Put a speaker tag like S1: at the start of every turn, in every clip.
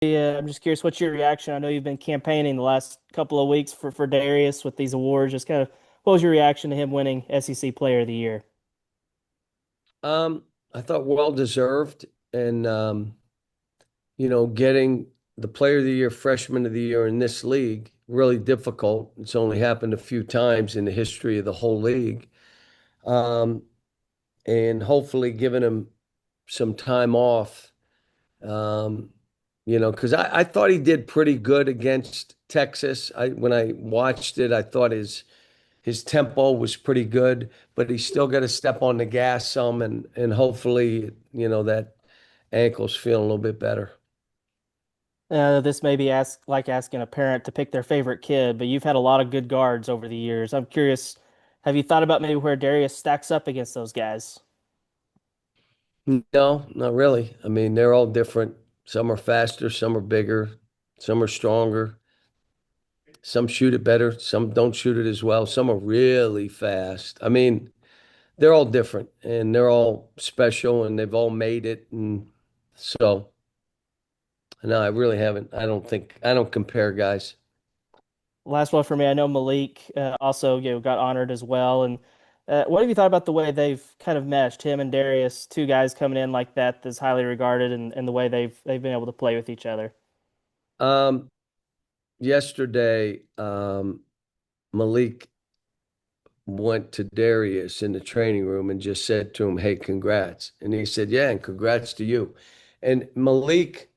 S1: I'm just curious, what's your reaction? I know you've been campaigning the last couple of weeks for Darius with these awards. Just kind of, what was your reaction to him winning SEC Player of the Year?
S2: Um, I thought well deserved, and getting the Player of the Year, Freshman of the Year in this league really difficult. It's only happened a few times in the history of the whole league, um, and hopefully giving him some time off. Um, because I thought he did pretty good against Texas. When I watched it, I thought his tempo was pretty good, but he's still got to step on the gas some, and hopefully, that ankle's feeling a little bit better.
S1: This may be like asking a parent to pick their favorite kid, but you've had a lot of good guards over the years. I'm curious, have you thought about maybe where Darius stacks up against those guys?
S2: No, not really. I mean, they're all different. Some are faster, some are bigger, some are stronger. Some shoot it better, some don't shoot it as well. Some are really fast. I mean, they're all different and they're all special and they've all made it. And so, no, I really haven't. I don't compare guys.
S1: Last one for me. I know Malik also got honored as well. And what have you thought about the way they've kind of meshed him and Darius, two guys coming in like that that's highly regarded, and the way they've been able to play with each other?
S2: Um, Yesterday, Malik went to Darius in the training room and just said to him, "Hey, congrats." And he said, "Yeah, and congrats to you." And Malik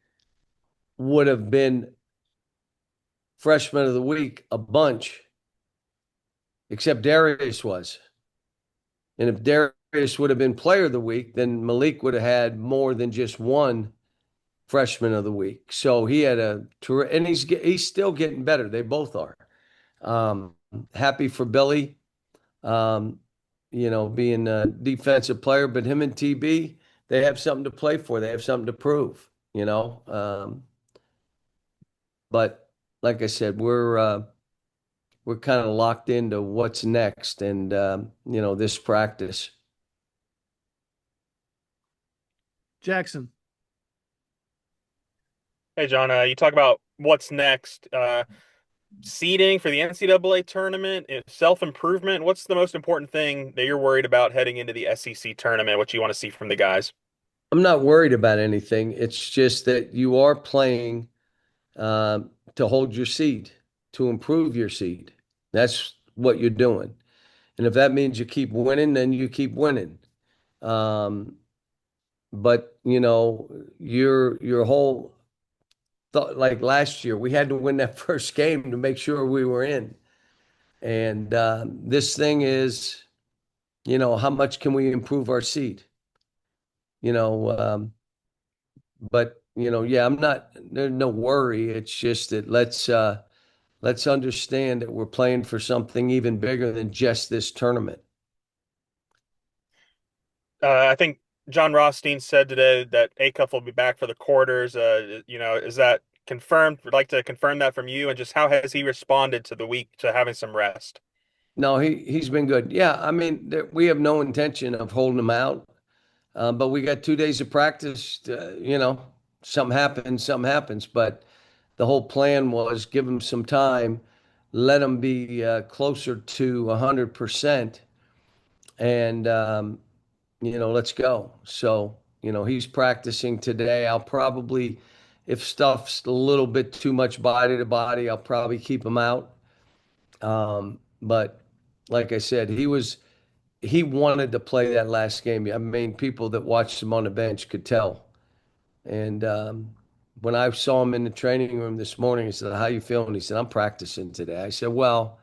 S2: would have been freshman of the week a bunch, except Darius was. And if Darius would have been player of the week, then Malik would have had more than just one freshman of the week. So he had and he's still getting better. They both are. Um, Happy for Billy, um, being a defensive player, but him and TB, they have something to play for. They have something to prove, you know. But like I said, we're kind of locked into what's next, and this practice.
S3: Jackson.
S4: Hey, John, you talk about what's next. Seeding for the NCAA tournament, self-improvement. What's the most important thing that you're worried about heading into the SEC tournament? What you want to see from the guys?
S2: I'm not worried about anything. It's just that you are playing to hold your seed, to improve your seed. That's what you're doing. And if that means you keep winning, then you keep winning. Um, but your whole thought, like last year, we had to win that first game to make sure we were in. And this thing is, how much can we improve our seed? You know, um, but yeah, there's no worry. It's just that let's understand that we're playing for something even bigger than just this tournament.
S4: I think John Rothstein said today that Acuff will be back for the quarters. Is that confirmed? Would like to confirm that from you, and just how has he responded to the week to having some rest?
S2: No, he's been good. Yeah, I mean, we have no intention of holding him out, but we got 2 days of practice. Something happens, something happens. But the whole plan was give him some time, let him be closer to 100%, and let's go. So he's practicing today. I'll probably, if stuff's a little bit too much body to body, I'll probably keep him out. But like I said, he wanted to play that last game. I mean, people that watched him on the bench could tell. And when I saw him in the training room this morning, he said, "How you feeling?" He said, "I'm practicing today." I said, "Well,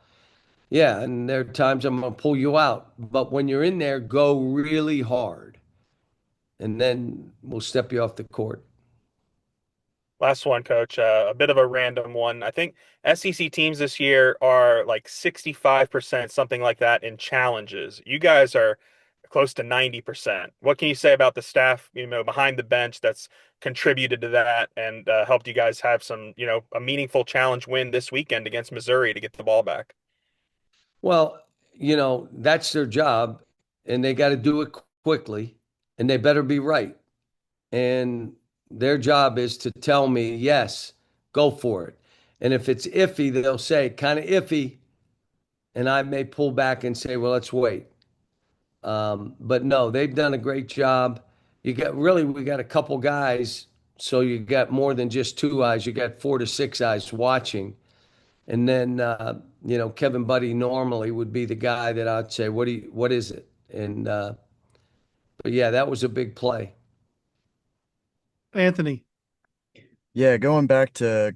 S2: yeah, and there are times I'm going to pull you out, but when you're in there, go really hard, and then we'll step you off the court."
S4: Last one, Coach. A bit of a random one. I think SEC teams this year are like 65%, something like that, in challenges. You guys are close to 90%. What can you say about the staff, behind the bench that's contributed to that and helped you guys have some, a meaningful challenge win this weekend against Missouri to get the ball back?
S2: Well, that's their job, and they got to do it quickly, and they better be right. And Their job is to tell me, yes, go for it. And if it's iffy, they'll say, kind of iffy. And I may pull back and say, well, let's wait. But no, they've done a great job. We got a couple guys. So you got more than just two eyes. You got 4 to 6 eyes watching. And then, Kevin Buddy normally would be the guy that I'd say, what is it? But yeah, that was a big play.
S3: Anthony.
S5: Yeah, going back to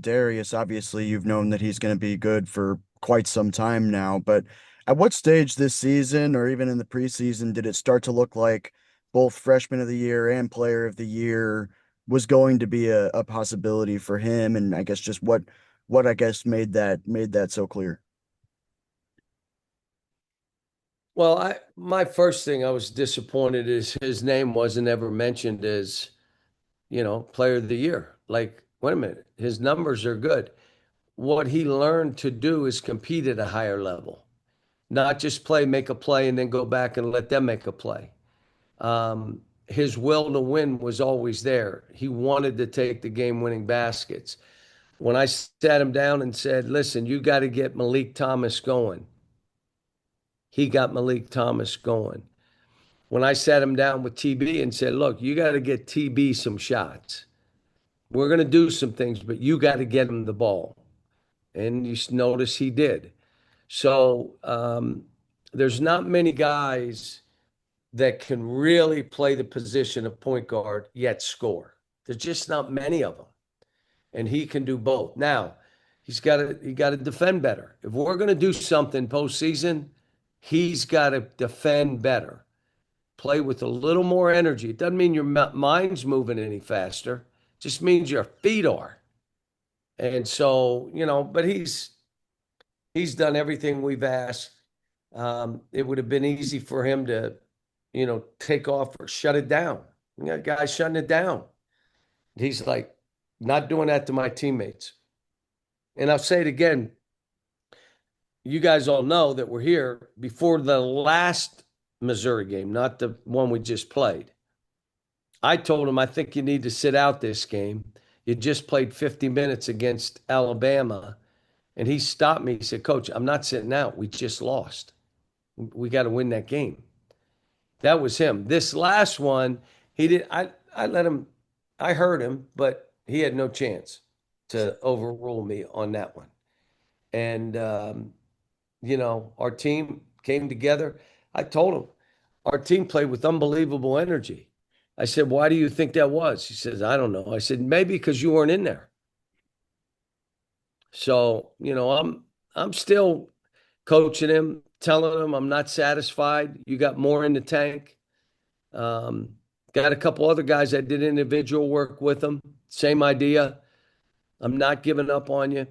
S5: Darius, obviously you've known that he's going to be good for quite some time now, but at what stage this season or even in the preseason did it start to look like both freshman of the year and player of the year was going to be a possibility for him? And I guess just what I guess made that so clear.
S2: Well, my first thing I was disappointed is his name wasn't ever mentioned as, player of the year. Like, wait a minute, his numbers are good. What he learned to do is compete at a higher level, not just make a play, and then go back and let them make a play. His will to win was always there. He wanted to take the game winning baskets. When I sat him down and said, listen, you got to get Malik Thomas going, he got Malik Thomas going. When I sat him down with TB and said, look, you got to get TB some shots. We're going to do some things, but you got to get him the ball. And you notice he did. So there's not many guys that can really play the position of point guard yet score. There's just not many of them. And he can do both. Now, he got to defend better. If we're going to do something postseason, he's got to defend better. Play with a little more energy. It doesn't mean your mind's moving any faster. It just means your feet are. And so, but he's done everything we've asked. It would have been easy for him to, take off or shut it down. You got guys shutting it down. He's like, not doing that to my teammates. And I'll say it again. You guys all know that we're here before the last Missouri game, not the one we just played. I told him, I think you need to sit out this game. You just played 50 minutes against Alabama. And he stopped me. He said, Coach, I'm not sitting out. We just lost. We got to win that game. That was him. This last one, he did. I let him, I heard him, but he had no chance to overrule me on that one. And, our team came together. I told him, our team played with unbelievable energy. I said, why do you think that was? He says, I don't know. I said, maybe because you weren't in there. So, I'm still coaching him, telling him I'm not satisfied. You got more in the tank. Got a couple other guys that did individual work with them. Same idea. I'm not giving up on you.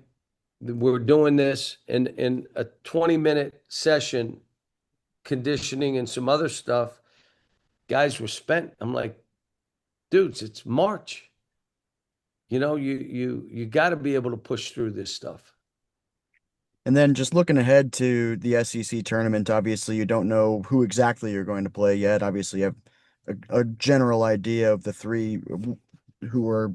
S2: We're doing this in a 20-minute session, conditioning and some other stuff. Guys were spent. I'm like, dudes, it's March. You got to be able to push through this stuff.
S5: And then just looking ahead to the SEC tournament, obviously you don't know who exactly you're going to play yet. Obviously you have a general idea of the three who are,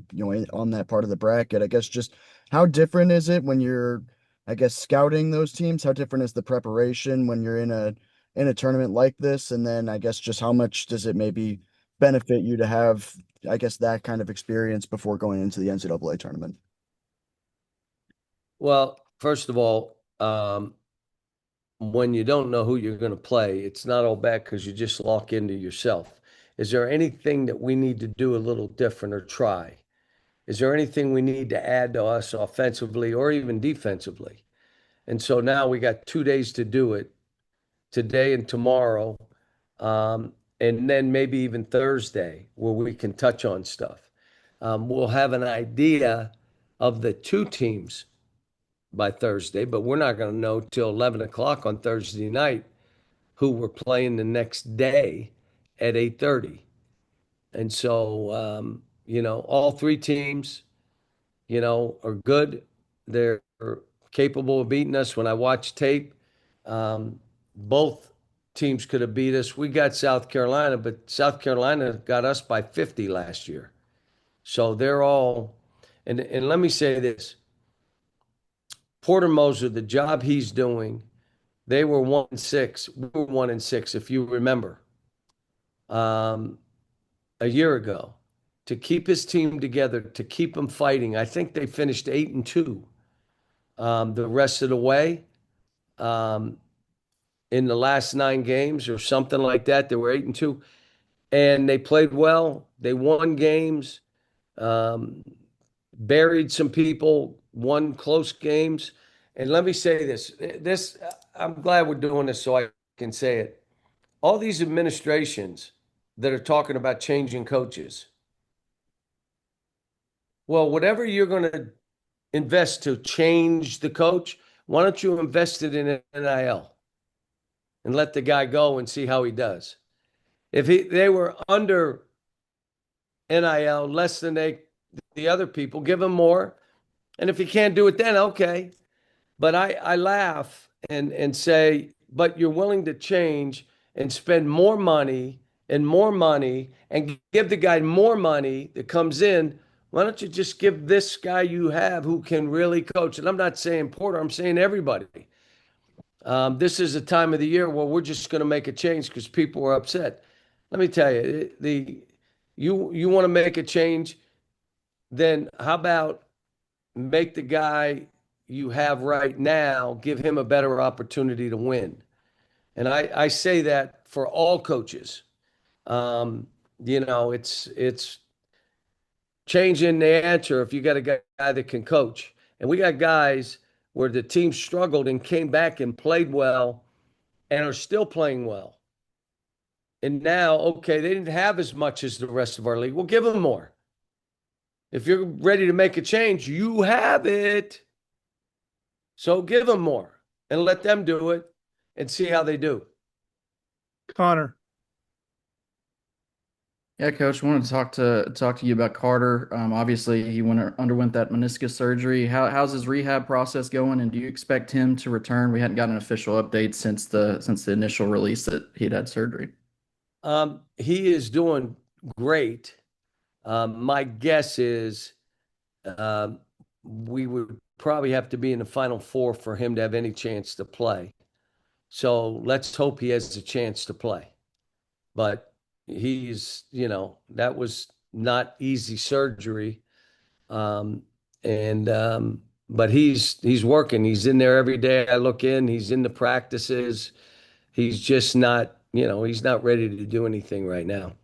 S5: on that part of the bracket. I guess just how different is it when you're, I guess, scouting those teams? How different is the preparation when you're in a tournament like this? And then I guess just how much does it maybe benefit you to have, I guess, that kind of experience before going into the NCAA tournament?
S2: Well, first of all, when you don't know who you're going to play, it's not all bad because you just lock into yourself. Is there anything that we need to do a little different or try? Is there anything we need to add to us offensively or even defensively? And so now we got 2 days to do it, today and tomorrow, and then maybe even Thursday, where we can touch on stuff. We'll have an idea of the two teams by Thursday, but we're not going to know till 11 o'clock on Thursday night who we're playing the next day at 8:30. And so, all three teams, are good. They're capable of beating us. When I watch tape, both teams could have beat us. We got South Carolina, but South Carolina got us by 50 last year. So they're all, and let me say this, Porter Moser, the job he's doing, they were 1-6. We were 1-6, if you remember, um, a year ago. To keep his team together, to keep them fighting. I think they finished 8-2 the rest of the way. Um, in the last 9 games or something like that. They were 8-2, and they played well. They won games, um, buried some people, won close games. And let me say this: I'm glad we're doing this so I can say it. All these administrations that are talking about changing coaches. Well, whatever you're going to invest to change the coach, why don't you invest it in NIL and let the guy go and see how he does? If they were under NIL less than the other people, give him more. And if he can't do it, then okay. But I laugh and say, but you're willing to change and spend more money and give the guy more money that comes in. Why don't you just give this guy you have who can really coach? And I'm not saying Porter, I'm saying everybody. This is a time of the year where we're just going to make a change because people are upset. Let me tell you, you want to make a change, then how about make the guy you have right now give him a better opportunity to win? And I say that for all coaches. It's changing the answer if you got a guy that can coach. And we got guys where the team struggled and came back and played well and are still playing well. And now, okay, they didn't have as much as the rest of our league. We'll give them more. If you're ready to make a change, you have it. So give them more and let them do it and see how they do.
S3: Connor.
S6: Yeah, Coach, I wanted to talk to you about Carter. Obviously, he underwent that meniscus surgery. How's his rehab process going, and do you expect him to return? We hadn't gotten an official update since the initial release that he'd had surgery.
S2: He is doing great. My guess is we would probably have to be in the Final Four for him to have any chance to play. So let's hope he has a chance to play. But that was not easy surgery. But he's working. He's in there every day. I look in, he's in the practices. He's just not, he's not ready to do anything right now.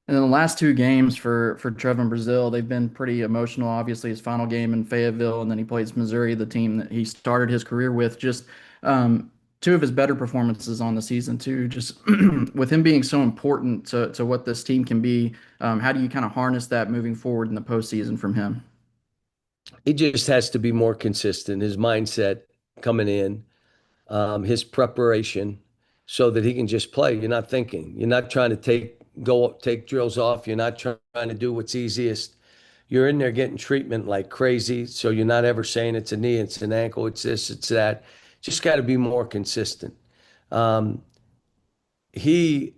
S6: And then the last two games for Trevin Brazil, they've been pretty emotional. Obviously, his final game in Fayetteville, and then he plays Missouri, the team that he started his career with. Just two of his better performances on the season, too. Just with him being so important to what this team can be, how do you kind of harness that moving forward in the postseason from him?
S2: He just has to be more consistent. His mindset coming in, his preparation, so that he can just play. You're not thinking. You're not trying to take drills off. You're not trying to do what's easiest. You're in there getting treatment like crazy. So you're not ever saying it's a knee, it's an ankle, it's this, it's that. Just got to be more consistent. Um, he's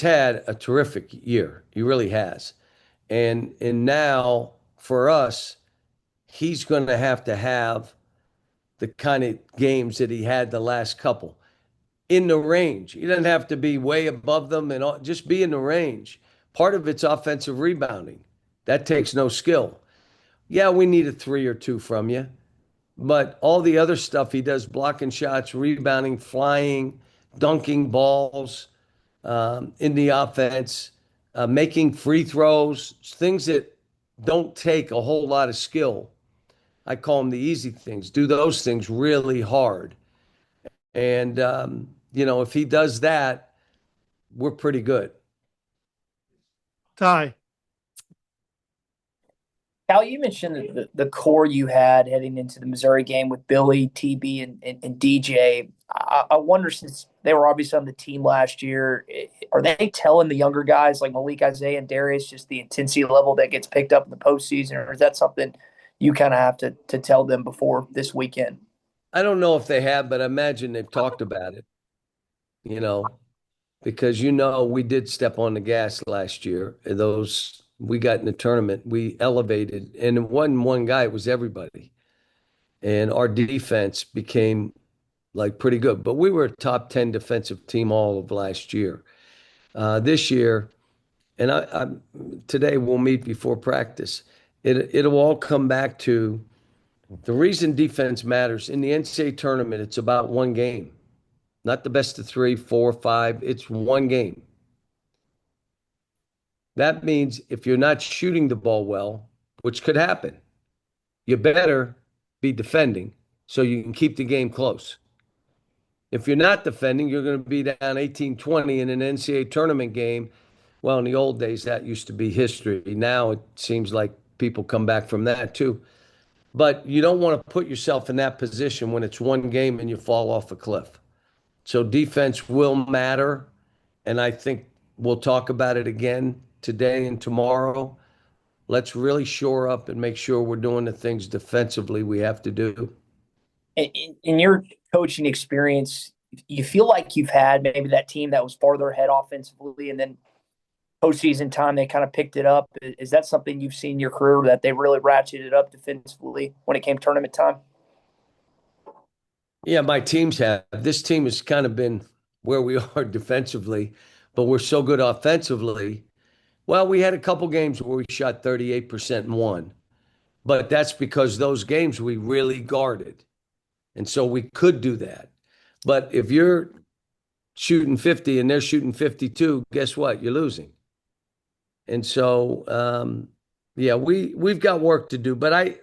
S2: had a terrific year. He really has. And now for us, he's going to have the kind of games that he had the last couple in the range. He doesn't have to be way above them and just be in the range. Part of it's offensive rebounding. That takes no skill. Yeah, we need a 3 or 2 from you. But all the other stuff he does, blocking shots, rebounding, flying, dunking balls in the offense, making free throws, things that don't take a whole lot of skill. I call them the easy things. Do those things really hard. And, if he does that, we're pretty good.
S3: Ty.
S7: Cal, you mentioned the core you had heading into the Missouri game with Billy, TB, and DJ. I wonder, since they were obviously on the team last year, are they telling the younger guys like Malik, Isaiah, and Darius just the intensity level that gets picked up in the postseason, or is that something you kind of have to tell them before this weekend?
S2: I don't know if they have, but I imagine they've talked about it, because we did step on the gas last year. Those we got in the tournament, we elevated, and it wasn't one guy, it was everybody. And our defense became like pretty good. But we were a top 10 defensive team all of last year. This year, and today we'll meet before practice. It'll all come back to the reason defense matters. In the NCAA tournament, it's about one game, not the best of 3, 4, 5. It's one game. That means if you're not shooting the ball well, which could happen, you better be defending so you can keep the game close. If you're not defending, you're going to be down 18-20 in an NCAA tournament game. Well, in the old days, that used to be history. Now it seems like people come back from that too. But you don't want to put yourself in that position when it's one game and you fall off a cliff. So defense will matter. And I think we'll talk about it again today and tomorrow. Let's really shore up and make sure we're doing the things defensively we have to do.
S7: In your coaching experience, you feel like you've had maybe that team that was farther ahead offensively, and then postseason time they kind of picked it up. Is that something you've seen in your career, that they really ratcheted up defensively when it came tournament time?
S2: Yeah, my teams have. This team has kind of been where we are defensively, but we're so good offensively. Well, we had a couple games where we shot 38% and won, but that's because those games we really guarded. And so we could do that. But if you're shooting 50 and they're shooting 52, guess what? You're losing. And so, yeah, we've got work to do. But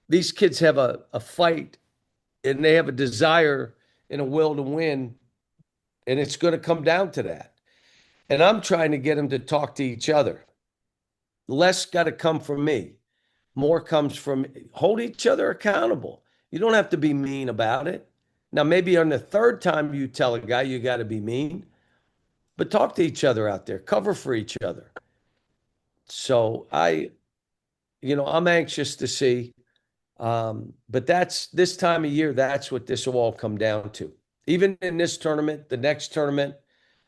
S2: these kids have a fight and they have a desire and a will to win, and it's going to come down to that. And I'm trying to get them to talk to each other. Less got to come from me. More comes from hold each other accountable. You don't have to be mean about it. Now, maybe on the third time you tell a guy you got to be mean, but talk to each other out there, cover for each other. So I'm anxious to see. But that's this time of year, that's what this will all come down to. Even in this tournament, the next tournament,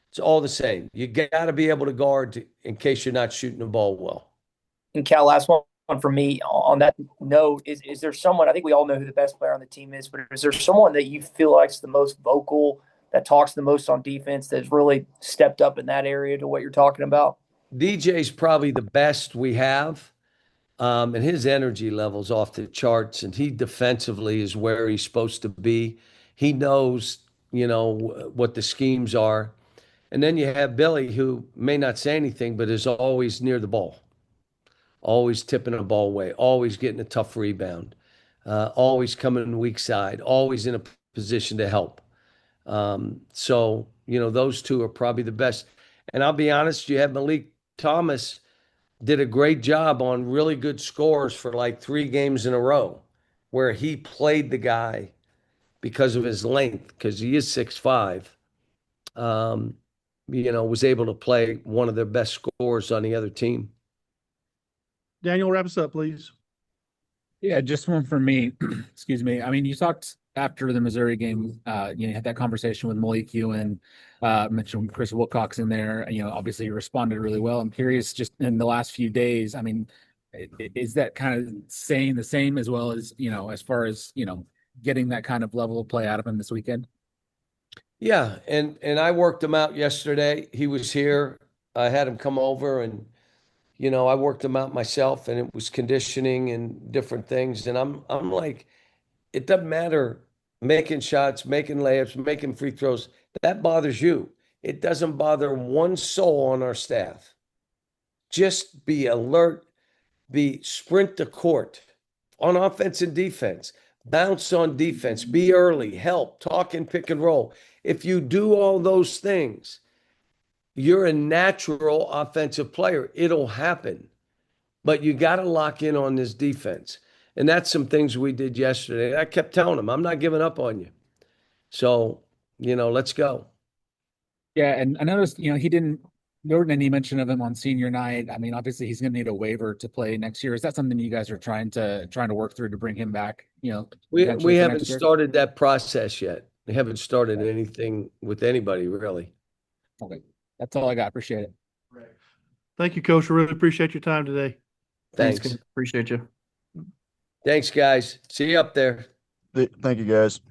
S2: it's all the same. You got to be able to guard in case you're not shooting the ball well.
S7: And Cal, last one for me on that note, is there someone, I think we all know who the best player on the team is, but is there someone that you feel like is the most vocal, that talks the most on defense, that's really stepped up in that area to what you're talking about?
S2: DJ's probably the best we have. And his energy level's off the charts, and he defensively is where he's supposed to be. He knows, what the schemes are. And then you have Billy, who may not say anything, but is always near the ball, always tipping the ball away, always getting a tough rebound, always coming in the weak side, always in a position to help. So, those two are probably the best. And I'll be honest, you have Malik Thomas did a great job on really good scores for like 3 games in a row, where he played the guy because of his length, because he is 6'5". Was able to play one of their best scorers on the other team.
S3: Daniel, wrap us up, please.
S8: Yeah, just one for me. Excuse me. I mean, you talked after the Missouri game, you had that conversation with Malik Ewan, mentioned Chris Wilcox in there. Obviously you responded really well. I'm curious, just in the last few days, I mean, is that kind of saying the same as well as, as far as, getting that kind of level of play out of him this weekend?
S2: Yeah, and I worked him out yesterday. He was here. I had him come over and I worked him out myself, and it was conditioning and different things. And I'm like, it doesn't matter making shots, making layups, making free throws. That bothers you. It doesn't bother one soul on our staff. Just be alert, sprint the court on offense and defense, bounce on defense, be early, help, talk and pick and roll. If you do all those things, you're a natural offensive player. It'll happen. But you got to lock in on this defense. And that's some things we did yesterday. I kept telling him, I'm not giving up on you. So, let's go.
S8: Yeah, and I noticed, there wasn't any mention of him on senior night. I mean, obviously he's going to need a waiver to play next year. Is that something you guys are trying to work through to bring him back?
S2: We haven't started that process yet. We haven't started anything with anybody really.
S8: Okay, that's all I got. Appreciate it.
S3: Thank you, Coach. I really appreciate your time today.
S2: Thanks.
S6: Appreciate you.
S2: Thanks, guys. See you up there.
S5: Thank you, guys.